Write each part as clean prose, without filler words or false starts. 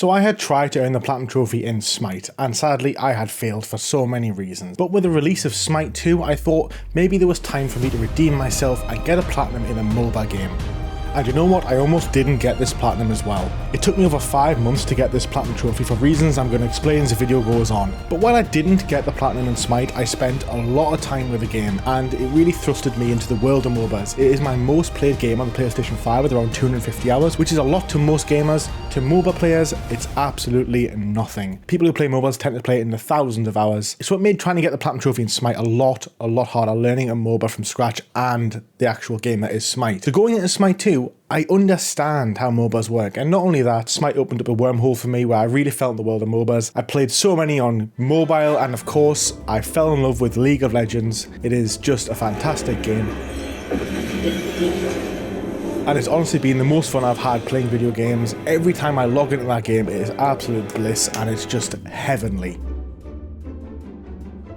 So I had tried to earn the Platinum Trophy in Smite, and sadly I had failed for so many reasons. But with the release of Smite 2, I thought maybe there was time for me to redeem myself and get a Platinum in a MOBA game. And you know what, I almost didn't get this Platinum as well. It took me over 5 months to get this Platinum Trophy for reasons I'm going to explain as the video goes on. But while I didn't get the Platinum in Smite, I spent a lot of time with the game, and it really thrusted me into the world of MOBAs. It is my most played game on the PlayStation 5 with around 250 hours, which is a lot to most gamers. To MOBA players, it's absolutely nothing. People who play MOBAs tend to play it in the thousands of hours. So it made trying to get the Platinum Trophy in Smite a lot harder, learning a MOBA from scratch and the actual game that is Smite. So going into Smite 2, I understand how MOBAs work, and not only that, Smite opened up a wormhole for me where I really felt in the world of MOBAs. I played so many on mobile, and of course, I fell in love with League of Legends. It is just a fantastic game. And it's honestly been the most fun I've had playing video games. Every time I log into that game, it is absolute bliss, and it's just heavenly.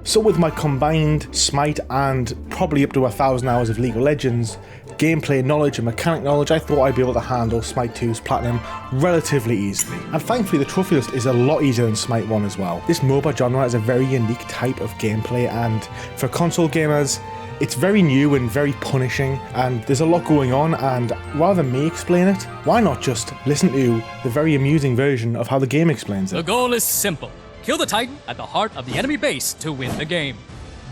So with my combined Smite and probably up to 1,000 hours of League of Legends, gameplay knowledge and mechanic knowledge, I thought I'd be able to handle Smite 2's Platinum relatively easily. And thankfully the trophy list is a lot easier than Smite 1 as well. This MOBA genre is a very unique type of gameplay, and for console gamers, it's very new and very punishing, and there's a lot going on, and rather than me explain it, why not just listen to the very amusing version of how the game explains it? The goal is simple. Kill the Titan at the heart of the enemy base to win the game.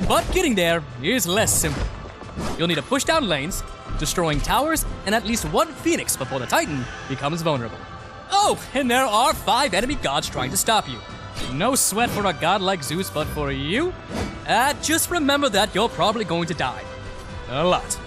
But getting there is less simple. You'll need to push down lanes, destroying towers, and at least one Phoenix before the Titan becomes vulnerable. Oh, and there are 5 enemy gods trying to stop you. No sweat for a god like Zeus, but for you? Just remember that you're probably going to die. A lot.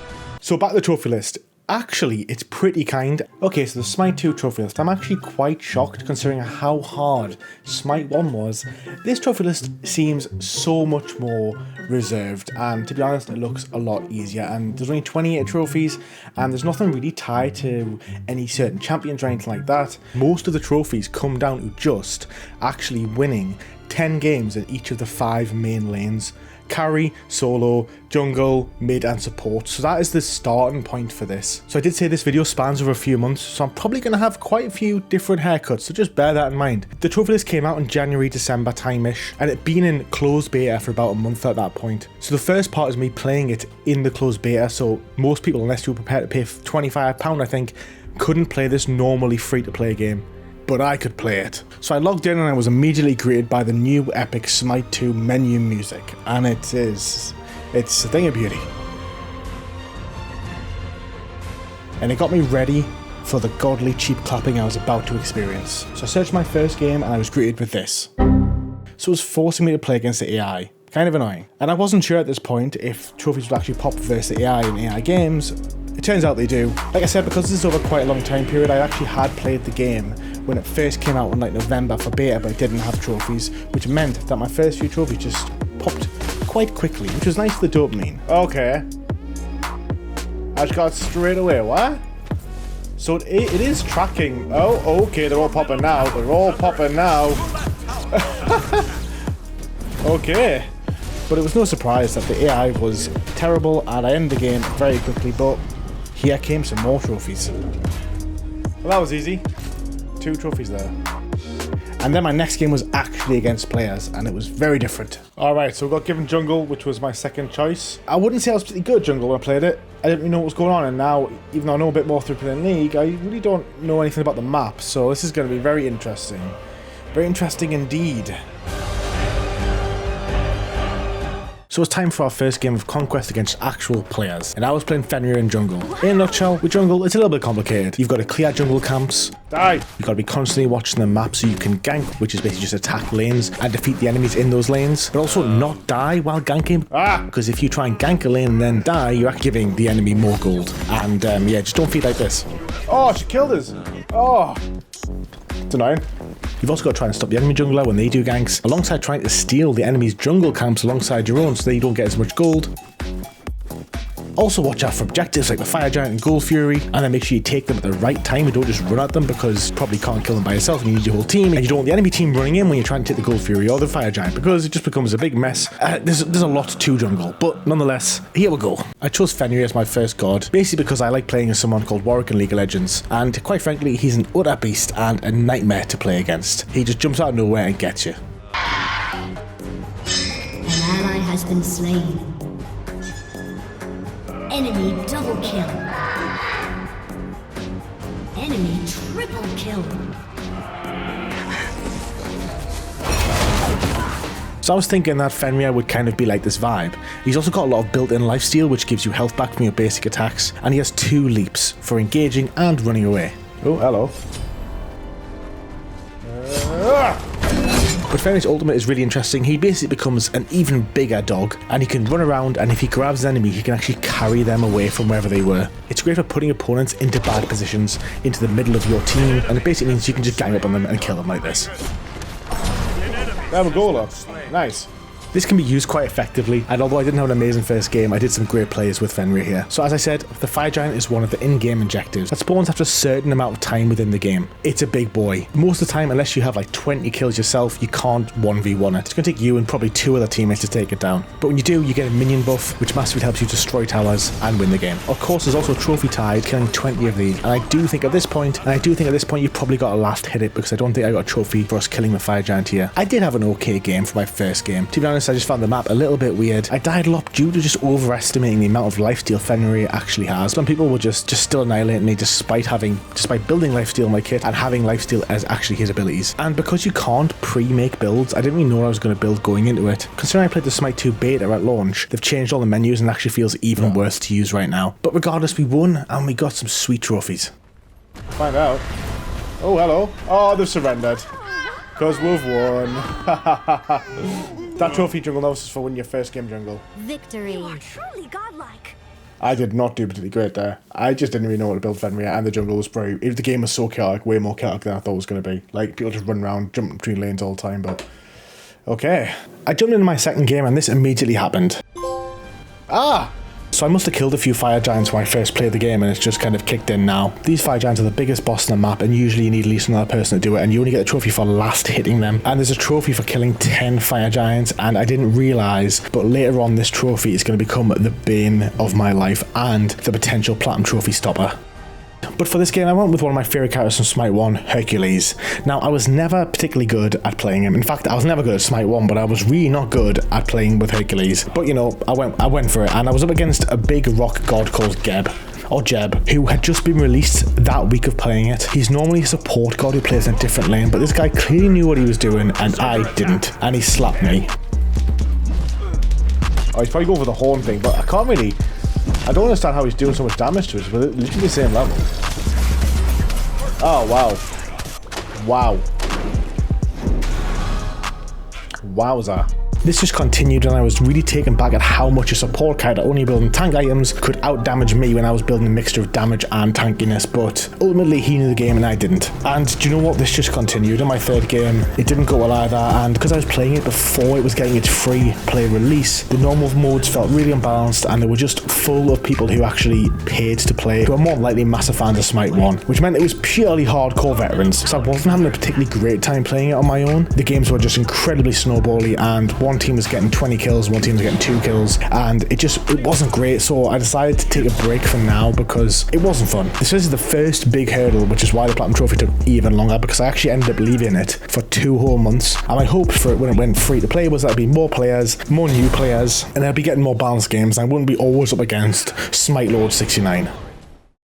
So back to the trophy list. Actually, it's pretty kind. Okay, so the Smite 2 trophy list, I'm actually quite shocked considering how hard Smite 1 was. This trophy list seems so much more reserved, and to be honest, it looks a lot easier, and there's only 28 trophies, and there's nothing really tied to any certain champions or anything like that. Most of the trophies come down to just actually winning 10 games in each of the 5 main lanes: carry, solo, jungle, mid and support. So that is the starting point for this. So I did say this video spans over a few months, so I'm probably going to have quite a few different haircuts, so just bear that in mind. The trophy list came out in January, December time-ish, and it'd been in closed beta for about a month at that point. So the first part is me playing it in the closed beta, so most people, unless you were prepared to pay £25 I think, couldn't play this normally free-to-play game. But I could play it. So I logged in and I was immediately greeted by the new epic Smite 2 menu music, and it's a thing of beauty. And it got me ready for the godly cheap clapping I was about to experience. So I searched my first game and I was greeted with this. So it was forcing me to play against the AI. Kind of annoying. And I wasn't sure at this point if trophies would actually pop versus the AI in AI games. It turns out they do. Like I said, because this is over quite a long time period, I actually had played the game when it first came out in like November for beta, but it didn't have trophies, which meant that my first few trophies just popped quite quickly, which was nice for the dopamine. Okay. I just got straight away, what? So it is tracking. Oh, okay, they're all popping now. They're all popping now. Okay. But it was no surprise that the AI was terrible, and I ended the game very quickly, but here came some more trophies. Well, that was easy. 2 trophies there. And then my next game was actually against players, and it was very different. Alright, so we got given jungle, which was my second choice. I wouldn't say I was particularly good at jungle when I played it. I didn't really know what was going on, and now, even though I know a bit more through playing League, I really don't know anything about the map, so this is going to be very interesting. Very interesting indeed. So it's time for our first game of Conquest against actual players, and I was playing Fenrir in jungle. In a nutshell, with jungle, it's a little bit complicated. You've got to clear jungle camps. Die! You've got to be constantly watching the map so you can gank, which is basically just attack lanes and defeat the enemies in those lanes, but also not die while ganking. Because if you try and gank a lane and then die, you're actually giving the enemy more gold. And yeah, just don't feed like this. Oh, she killed us! Oh! It's annoying. You've also got to try and stop the enemy jungler when they do ganks, alongside trying to steal the enemy's jungle camps alongside your own so that you don't get as much gold. Also watch out for objectives like the Fire Giant and Gold Fury, and then make sure you take them at the right time and don't just run at them, because you probably can't kill them by yourself and you need your whole team, and you don't want the enemy team running in when you're trying to take the Gold Fury or the Fire Giant, because it just becomes a big mess. There's a lot to jungle, but nonetheless, here we go. I chose Fenrir as my first god, basically because I like playing as someone called Warwick in League of Legends, and quite frankly, he's an utter beast and a nightmare to play against. He just jumps out of nowhere and gets you. An ally has been slain. Enemy double kill. Enemy triple kill. So I was thinking that Fenrir would kind of be like this vibe. He's also got a lot of built-in lifesteal, which gives you health back from your basic attacks, and he has 2 leaps for engaging and running away. Oh, hello. But Fenrir's ultimate is really interesting. He basically becomes an even bigger dog, and he can run around, and if he grabs an enemy, he can actually carry them away from wherever they were. It's great for putting opponents into bad positions, into the middle of your team, and it basically means you can just gang up on them and kill them like this. There we go, look. Nice. This can be used quite effectively, and although I didn't have an amazing first game, I did some great plays with Fenrir here. So as I said, the Fire Giant is one of the in-game objectives that spawns after a certain amount of time within the game. It's a big boy. Most of the time, unless you have like 20 kills yourself, you can't 1v1 it. It's going to take you and probably 2 other teammates to take it down. But when you do, you get a minion buff, which massively helps you destroy towers and win the game. Of course, there's also a trophy tied, killing 20 of these, and I do think at this point, you've probably got to last hit it, because I don't think I got a trophy for us killing the Fire Giant here. I did have an okay game for my first game. To be honest, I just found the map a little bit weird. I died a lot due to just overestimating the amount of lifesteal Fenrir actually has. Some people were just still annihilating me despite building lifesteal in my kit and having lifesteal as actually his abilities. And because you can't pre-make builds, I didn't really know what I was going to build going into it. Considering I played the Smite 2 beta at launch, they've changed all the menus and it actually feels even worse to use right now. But regardless, we won and we got some sweet trophies. Find out. Oh, hello. Oh, they've surrendered. Because we've won. That trophy jungle notice is for winning your first game jungle. Victory. You are truly godlike. I did not do particularly great there. I just didn't really know what to build Fenrir, and the jungle was pretty... The game was so chaotic, way more chaotic than I thought it was going to be. Like, people just run around, jump between lanes all the time, but... Okay. I jumped into my second game, and this immediately happened. Ah! So I must have killed a few Fire Giants when I first played the game, and it's just kind of kicked in now. These Fire Giants are the biggest boss on the map, and usually you need at least another person to do it, and you only get a trophy for last hitting them. And there's a trophy for killing 10 Fire Giants, and I didn't realise, but later on this trophy is going to become the bane of my life and the potential Platinum Trophy stopper. But for this game, I went with one of my favourite characters from Smite 1, Hercules. Now, I was never particularly good at playing him. In fact, I was never good at Smite 1, but I was really not good at playing with Hercules. But, you know, I went for it, and I was up against a big rock god called Jeb, who had just been released that week of playing it. He's normally a support god who plays in a different lane, but this guy clearly knew what he was doing, and I didn't, and he slapped me. Oh, he's probably going for the horn thing, but I don't understand how he's doing so much damage to us. We're literally the same level. Oh, wow. Wow. Wowza. This just continued, and I was really taken back at how much a support character only building tank items could out-damage me when I was building a mixture of damage and tankiness, but ultimately he knew the game and I didn't. And do you know what? This just continued. In my third game, it didn't go well either, and because I was playing it before it was getting its free play release, the normal modes felt really unbalanced, and they were just full of people who actually paid to play, who are more likely massive fans of Smite 1, which meant it was purely hardcore veterans, so I wasn't having a particularly great time playing it on my own. The games were just incredibly snowbally, and one team was getting 20 kills, one team was getting 2 kills, and it wasn't great, so I decided to take a break for now because it wasn't fun. This is the first big hurdle, which is why the Platinum Trophy took even longer, because I actually ended up leaving it for 2 whole months, and my hope for it when it went free to play was that there'd be more players, more new players, and I'd be getting more balanced games, and I wouldn't be always up against Smite Lord 69.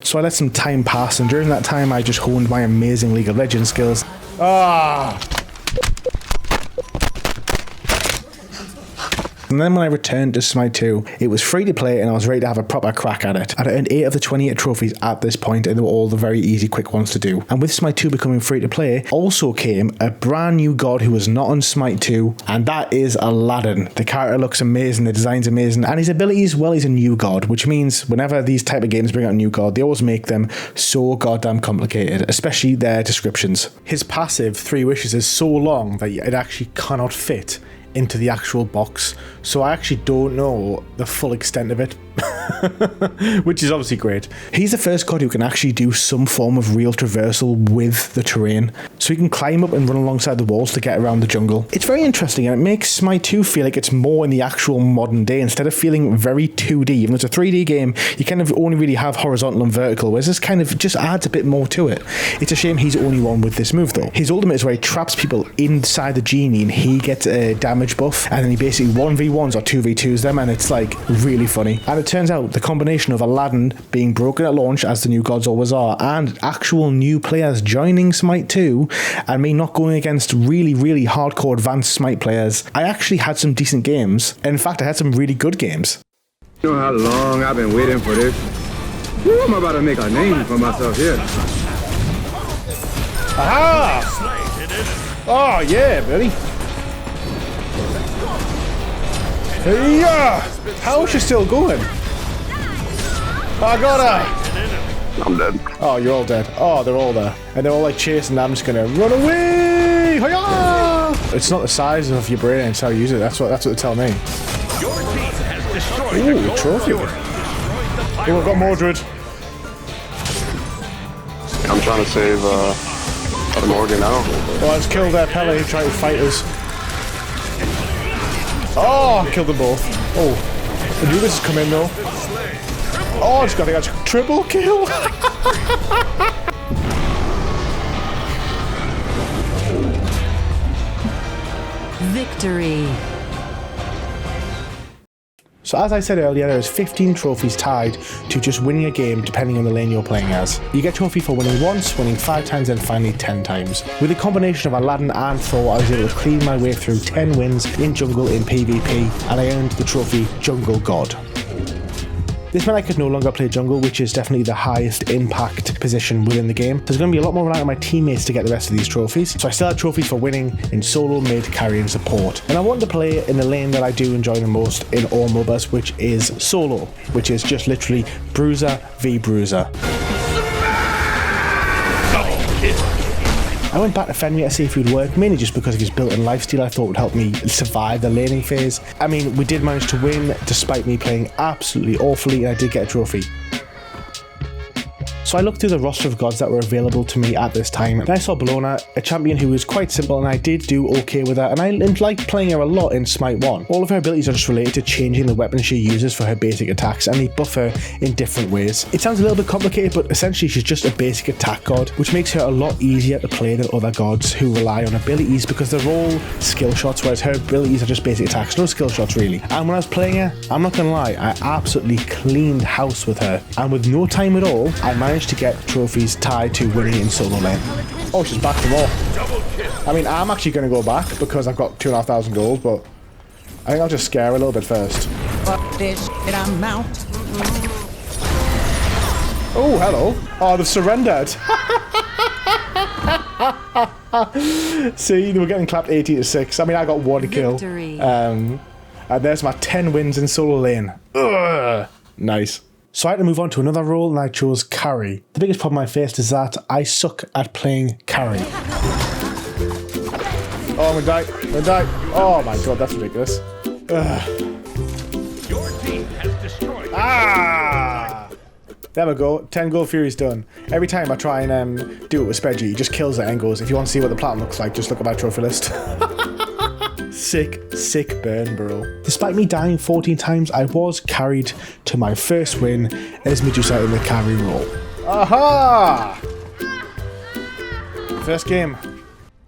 So I let some time pass, and during that time I just honed my amazing League of Legends skills. And then when I returned to Smite 2, it was free to play and I was ready to have a proper crack at it. I'd earned 8 of the 28 trophies at this point, and they were all the very easy, quick ones to do. And with Smite 2 becoming free to play, also came a brand new god who was not on Smite 2, and that is Aladdin. The character looks amazing, the design's amazing, and his abilities, well, he's a new god, which means whenever these type of games bring out a new god, they always make them so goddamn complicated, especially their descriptions. His passive, 3 wishes, is so long that it actually cannot fit into the actual box, so I actually don't know the full extent of it. which is obviously great. He's the first god who can actually do some form of real traversal with the terrain, so he can climb up and run alongside the walls to get around the jungle. It's very interesting, and it makes Smite 2 feel like it's more in the actual modern day instead of feeling very 2D. Even though it's a 3D game, you kind of only really have horizontal and vertical, whereas this kind of just adds a bit more to it. It's a shame he's the only one with this move though. His ultimate is where he traps people inside the genie and he gets a damage buff, and then he basically 1v1s or 2v2s them, and it's like really funny. And it turns out the combination of Aladdin being broken at launch, as the new gods always are, and actual new players joining Smite 2, and me not going against really hardcore advanced Smite players, I actually had some decent games. In fact, I had some really good games. You know how long I've been waiting for this? Woo, I'm about to make a name for myself here. Aha! Oh yeah, buddy. Yeah! How is she still going? I got her! I'm dead. Oh, you're all dead. Oh, they're all there. And they're all like chasing, I'm just gonna run away! Hi-ya! It's not the size of your brain, it's how you use it. That's what they tell me. Ooh, trophy. Oh, I've got Morid. I'm trying to save the Morgan now. Well, I just killed their Pele who tried to fight us. Oh, I killed them both. Oh, Anubis has come in though. Oh, I just got a triple kill. Victory. So as I said earlier, there's 15 trophies tied to just winning a game depending on the lane you're playing as. You get trophy for winning once, winning 5 times, and finally 10 times. With a combination of Aladdin and Thor, I was able to clean my way through 10 wins in jungle in PvP, and I earned the trophy Jungle God. This meant I could no longer play jungle, which is definitely the highest impact position within the game. There's going to be a lot more reliant on my teammates to get the rest of these trophies, so I still had trophies for winning in solo, mid, carry and support. And I wanted to play in the lane that I do enjoy the most in all MOBAs, which is solo, which is just literally bruiser v bruiser. I went back to Fenrir to see if it would work, mainly just because of his built-in lifesteal I thought would help me survive the laning phase. I mean, we did manage to win, despite me playing absolutely awfully, and I did get a trophy. So I looked through the roster of gods that were available to me at this time, and I saw Balona, a champion who was quite simple, and I did do okay with her, and I liked playing her a lot in Smite 1. All of her abilities are just related to changing the weapons she uses for her basic attacks, and they buff her in different ways. It sounds a little bit complicated, but essentially she's just a basic attack god, which makes her a lot easier to play than other gods who rely on abilities, because they're all skill shots, whereas her abilities are just basic attacks, no skill shots really. And when I was playing her, I'm not gonna lie, I absolutely cleaned house with her, and with no time at all, I managed to get trophies tied to winning in solo lane. Oh, she's back for more. I mean, I'm actually going to go back because I've got 2,500 gold, but I think I'll just scare her a little bit first. Fuck this shit, I'm out. Oh, hello. Oh, they've surrendered. See, they were getting clapped 80-6. I mean, I got 1 kill. And there's my 10 wins in solo lane. Ugh. Nice. So I had to move on to another role, and I chose carry. The biggest problem I faced is that I suck at playing carry. Oh, I'm gonna die. Oh my god, that's ridiculous. Ugh. Your team has destroyed. Ah! There we go, 10 gold furies done. Every time I try and do it with Spedgy, he just kills it and goes, if you want to see what the platinum looks like, just look at my trophy list. Sick burn, bro. Despite me dying 14 times, I was carried to my first win as Medusa in the carry role. Aha! First game.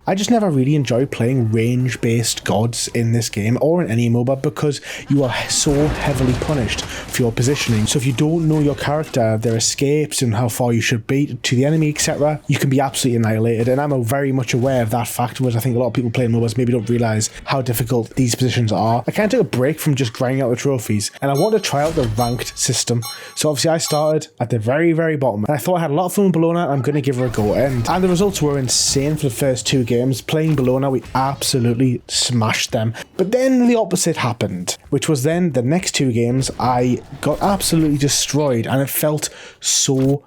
I just never really enjoyed playing range-based gods in this game or in any MOBA because you are so heavily punished for your positioning. So if you don't know your character, their escapes and how far you should be to the enemy, etc., you can be absolutely annihilated. And I'm very much aware of that fact, whereas I think a lot of people playing MOBAs maybe don't realise how difficult these positions are. I kind of took a break from just grinding out the trophies, and I wanted to try out the ranked system. So obviously I started at the very bottom, and I thought I had a lot of fun with Balona, and I'm going to give her a go. And the results were insane for the first 2 games. Playing Balona, we absolutely smashed them. But then the opposite happened, which was then the next 2 games I got absolutely destroyed, and it felt so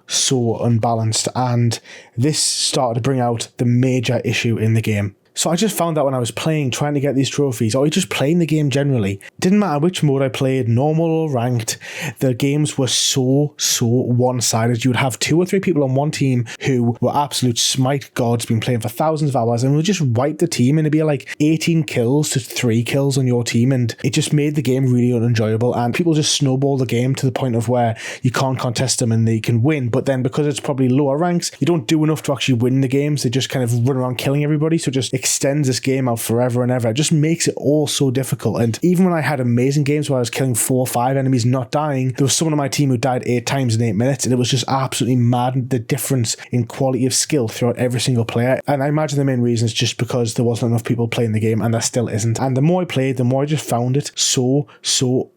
unbalanced, and this started to bring out the major issue in the game. So I just found that when I was playing, trying to get these trophies, or just playing the game generally, didn't matter which mode I played, normal or ranked, the games were so one-sided. You would have 2 or 3 people on one team who were absolute Smite gods, been playing for thousands of hours, and would just wipe the team, and it'd be like 18 kills to 3 kills on your team, and it just made the game really unenjoyable, and people just snowball the game to the point of where you can't contest them and they can win, but then because it's probably lower ranks, you don't do enough to actually win the games. They just kind of run around killing everybody, so it just extends this game out forever and ever. It just makes it all so difficult. And even when I had amazing games where I was killing 4 or 5 enemies not dying, there was someone on my team who died 8 times in 8 minutes, and it was just absolutely mad, the difference in quality of skill throughout every single player. And I imagine the main reason is just because there wasn't enough people playing the game, and there still isn't. And the more I played, the more I just found it so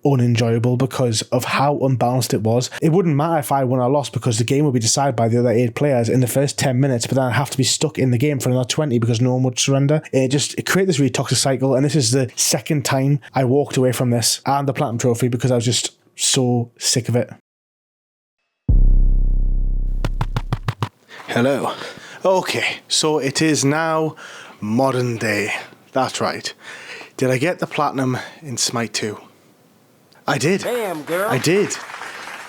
unenjoyable because of how unbalanced it was. It wouldn't matter if I won or lost because the game would be decided by the other 8 players in the first 10 minutes, but then I'd have to be stuck in the game for another 20 because no one would surrender. It created this really toxic cycle, and this is the second time I walked away from this and the Platinum Trophy because I was just so sick of it. Hello. Okay, so it is now modern day. That's right. Did I get the Platinum in Smite 2? I did. Damn, girl. I did.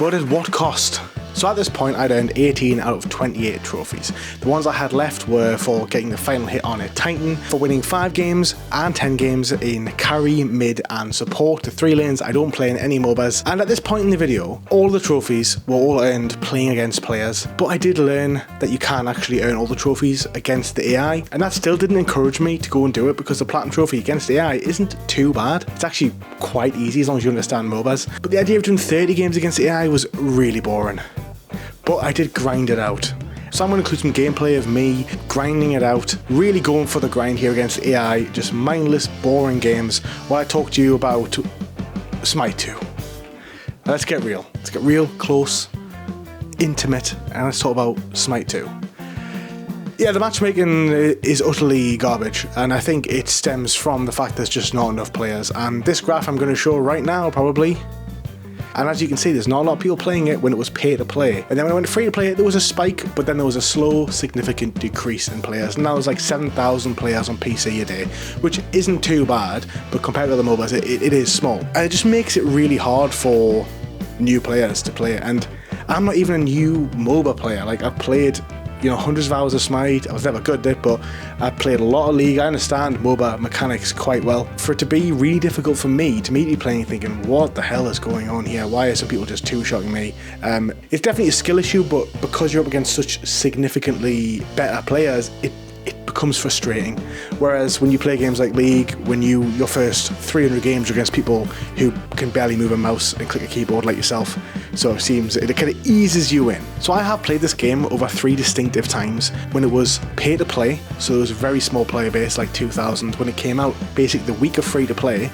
But at what cost? So at this point, I'd earned 18 out of 28 trophies. The ones I had left were for getting the final hit on a Titan, for winning 5 games and 10 games in carry, mid and support, the 3 lanes I don't play in any MOBAs. And at this point in the video, all the trophies were all earned playing against players, but I did learn that you can actually earn all the trophies against the AI, and that still didn't encourage me to go and do it because the Platinum Trophy against the AI isn't too bad. It's actually quite easy as long as you understand MOBAs, but the idea of doing 30 games against the AI was really boring. But I did grind it out. So I'm going to include some gameplay of me grinding it out, really going for the grind here against AI, just mindless, boring games, while I talk to you about Smite 2. Now let's get real. Let's get real, close, intimate, and let's talk about Smite 2. Yeah, the matchmaking is utterly garbage, and I think it stems from the fact there's just not enough players. And this graph I'm going to show right now, probably. And as you can see, there's not a lot of people playing it when it was pay to play. And then when it went free to play, there was a spike, but then there was a slow, significant decrease in players. And now there's like 7,000 players on PC a day, which isn't too bad, but compared to other MOBAs, it is small. And it just makes it really hard for new players to play it. And I'm not even a new MOBA player. Like, I've played, hundreds of hours of Smite. I was never good at it, but I played a lot of League. I understand MOBA mechanics quite well. For it to be really difficult for me to immediately playing thinking, what the hell is going on here? Why are some people just two-shotting me? It's definitely a skill issue, but because you're up against such significantly better players, it becomes frustrating. Whereas when you play games like League, when your first 300 games are against people who can barely move a mouse and click a keyboard like yourself, so it seems it kind of eases you in. So I have played this game over 3 distinctive times when it was pay to play, so there was a very small player base, like 2,000, when it came out, basically the week of free to play,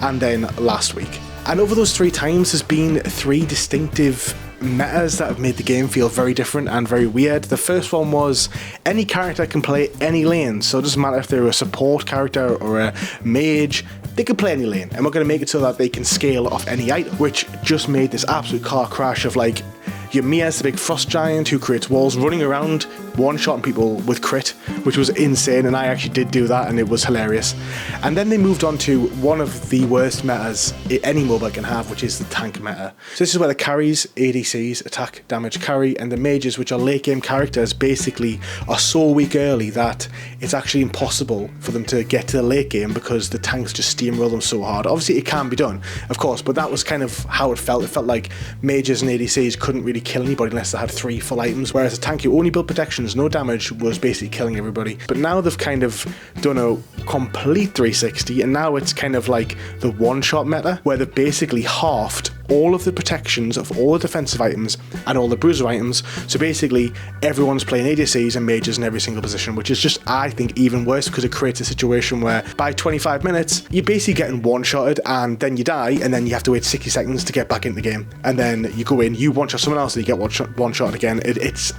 and then last week. And over those 3 times, there's been 3 distinctive metas that have made the game feel very different and very weird. The first one was any character can play any lane, so it doesn't matter if they're a support character or a mage, they can play any lane, and we're going to make it so that they can scale off any item, which just made this absolute car crash of like, Yamia's the big frost giant who creates walls, running around one-shotting people with crit, which was insane, and I actually did do that and it was hilarious. And then they moved on to one of the worst metas any MOBA can have, which is the tank meta. So this is where the carries, ADCs, attack, damage, carry, and the mages, which are late game characters, basically are so weak early that it's actually impossible for them to get to the late game because the tanks just steamroll them so hard. Obviously it can be done, of course, but that was kind of how it felt. It felt like mages and ADCs couldn't really kill anybody unless they had 3 full items, whereas a tank who only built protections, no damage, was basically killing everybody. But now they've kind of done a complete 360, and now it's kind of like the one-shot meta, where they've basically halved all of the protections of all the defensive items and all the bruiser items, so basically everyone's playing ADCs and mages in every single position, which is just, I think, even worse because it creates a situation where by 25 minutes you're basically getting one-shotted and then you die, and then you have to wait 60 seconds to get back into the game, and then you go in, you one-shot someone else and you get one-shotted again.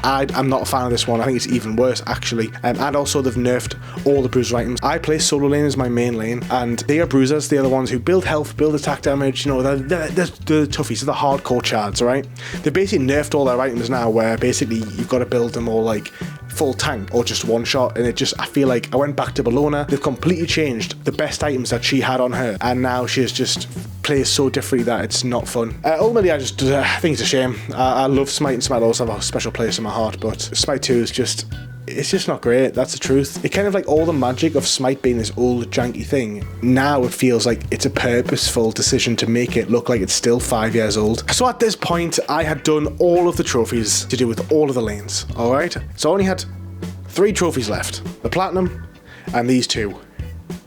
I'm not a fan of this one. I think it's even worse actually. And also they've nerfed all the bruiser items. I play solo lane as my main lane, and they are bruisers. They are the ones who build health, build attack damage, they're the toughies, the hardcore chads, right? They basically nerfed all their items now, where basically you've got to build them all like full tank or just one shot, and I feel like I went back to Balona. They've completely changed the best items that she had on her, and now she's just plays so differently that it's not fun. Ultimately, I think it's a shame. I love Smite, and Smite also have a special place in my heart, but Smite 2 is just, it's just not great. That's the truth. It kind of like all the magic of Smite being this old janky thing, now it feels like it's a purposeful decision to make it look like it's still 5 years old. So at this point, I had done all of the trophies to do with all of the lanes, alright? So I only had 3 trophies left. The Platinum and these 2.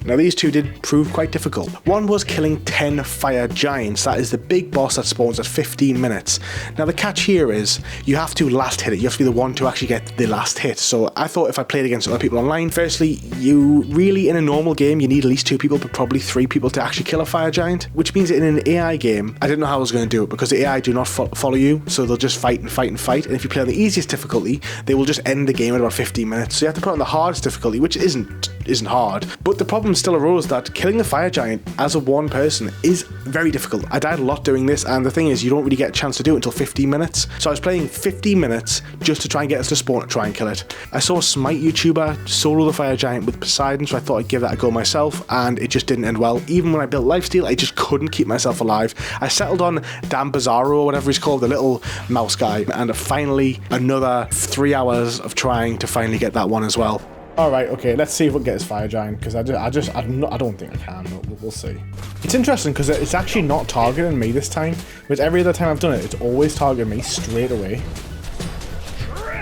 Now these 2 did prove quite difficult. One was killing 10 fire giants. That is the big boss that spawns at 15 minutes. Now the catch here is you have to last hit it. You have to be the one to actually get the last hit. So I thought if I played against other people online, firstly, you really in a normal game, you need at least 2 people, but probably 3 people to actually kill a fire giant, which means in an AI game, I didn't know how I was going to do it because the AI do not follow you. So they'll just fight and fight and fight. And if you play on the easiest difficulty, they will just end the game at about 15 minutes. So you have to put on the hardest difficulty, which isn't hard. But the problem still arose that killing the fire giant as a one person is very difficult. I died a lot doing this, and the thing is, you don't really get a chance to do it until 15 minutes. So I was playing 15 minutes just to try and get us to spawn and try and kill it. I saw a Smite YouTuber solo the fire giant with Poseidon, so I thought I'd give that a go myself, and it just didn't end well. Even when I built lifesteal, I just couldn't keep myself alive. I settled on Dan Bizarro, or whatever he's called, the little mouse guy, and finally another 3 hours of trying to finally get that one as well. Alright, okay, let's see if we can get this fire giant, because I don't think I can, but we'll see. It's interesting, because it's actually not targeting me this time, but every other time I've done it, it's always targeting me straight away.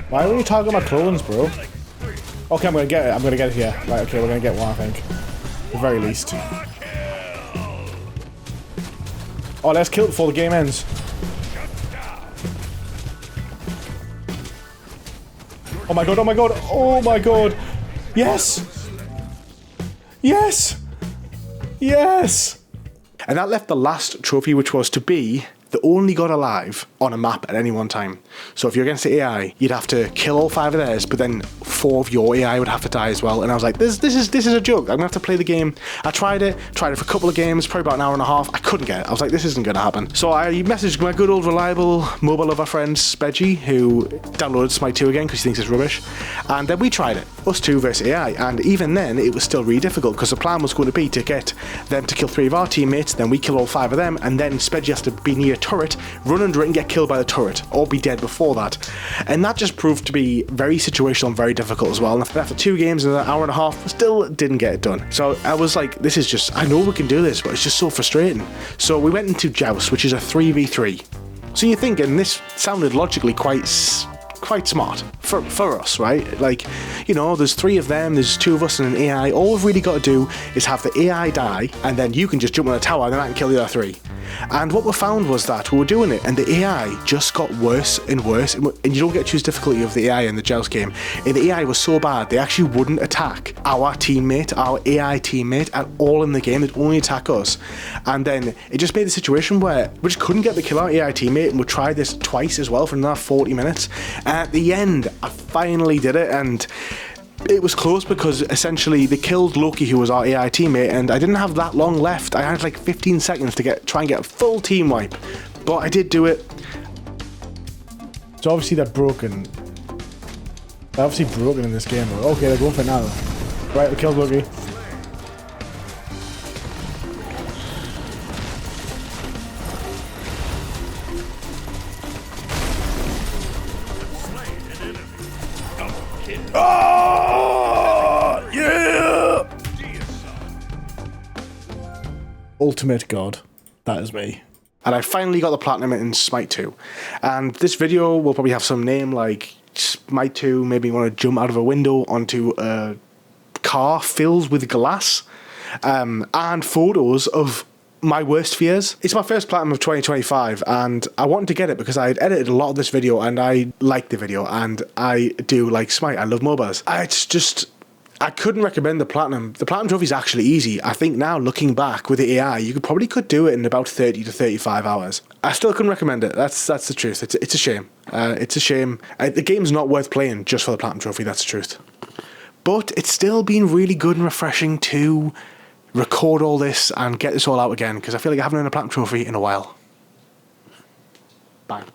Why won't you target my clones, bro? Okay, I'm gonna get it here. Right, okay, we're gonna get one, I think. At the very least. Oh, let's kill it before the game ends. Oh my god, oh my god, oh my god! Yes! Yes! Yes! And that left the last trophy, which was to be the only god alive on a map at any one time. So if you're against the AI, you'd have to kill all 5 of theirs, but then 4 of your AI would have to die as well. And I was like, this is a joke. I'm gonna have to play the game. I tried it for a couple of games, probably about an hour and a half. I couldn't get it. I was like, this isn't gonna happen. So I messaged my good old reliable MOBA lover friend Spedgy, who downloaded Smite 2 again because he thinks it's rubbish. And then we tried it, us 2 versus AI. And even then, it was still really difficult because the plan was going to be to get them to kill 3 of our teammates, then we kill all 5 of them, and then Spedgy has to be near a turret, run under it and get killed by the turret, or be dead before that. And that just proved to be very situational and very difficult as well. And after 2 games and an hour and a half, still didn't get it done. So I was like, this is just, I know we can do this, but it's just so frustrating. So we went into Joust, which is a 3v3. So you're thinking this sounded logically quite smart for us, right? Like, you know, there's 3 of them, there's 2 of us and an AI. All we've really got to do is have the AI die, and then you can just jump on a tower and then I can kill the other 3. And what we found was that we were doing it, and the AI just got worse and worse. And you don't get to choose difficulty of the AI in the Joust game. And the AI was so bad, they actually wouldn't attack our teammate, our AI teammate, at all in the game. They'd only attack us. And then it just made the situation where we just couldn't get the kill on our AI teammate, and we tried this twice as well for another 40 minutes. And at the end, I finally did it, and it was close because essentially they killed Loki, who was our AI teammate, and I didn't have that long left. I had like 15 seconds to try and get a full team wipe, but I did do it. So obviously they're broken. They're obviously broken in this game. Okay, they're going for it now. Right, we killed Loki. Ultimate god. That is me. And I finally got the platinum in Smite 2. And this video will probably have some name like Smite 2, maybe you want to jump out of a window onto a car filled with glass, and photos of my worst fears. It's my first platinum of 2025, and I wanted to get it because I had edited a lot of this video, and I liked the video, and I do like Smite. I love MOBAs. I couldn't recommend the platinum. The platinum trophy is actually easy. I think now, looking back with the AI, you could do it in about 30 to 35 hours. I still couldn't recommend it. That's the truth. It's a shame. It's a shame. The game's not worth playing just for the platinum trophy. That's the truth. But it's still been really good and refreshing to record all this and get this all out again, because I feel like I haven't earned a platinum trophy in a while. Bye.